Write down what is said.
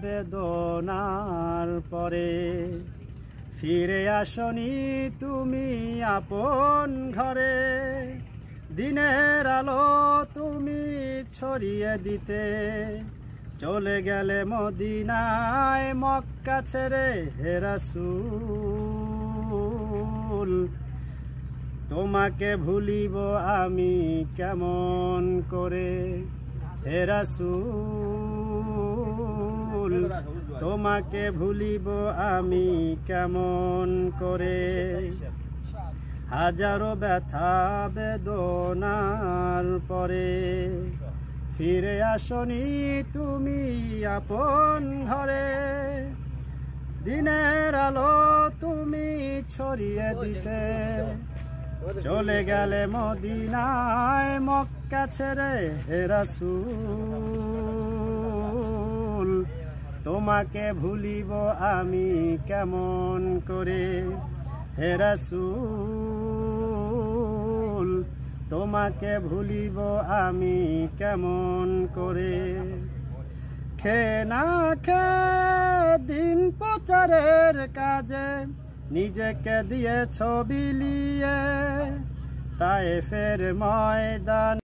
বেদনার পরে ফিরে আসনি তুমি আপন ঘরে। দিনের আলো তুমি ছড়িয়ে দিতে চলে গেলে মদিনায় মক্কা ছেড়ে হে রাসূল। তোমাকে ভুলিব আমি কেমন করে হে রাসূল। তোমাকে ভুলিব আমি কেমন করে। হাজারো ব্যথা বেদনার পরে ফিরে আসনি তুমি আপন ঘরে। দিনের আলো তুমি ছড়িয়ে দিতে চলে গেলে মদিনায় মক্কা ছেড়ে হে রাসূল। তোমাকে ভুলিব আমি কেমন করে হে রাসূল। তোমাকে ভুলিব আমি কেমন করে। খেয়ে না খেয়ে দিন প্রচারের কাজে নিজেকে দিয়ে ছবি লিয়ে তায়েফের ময়দান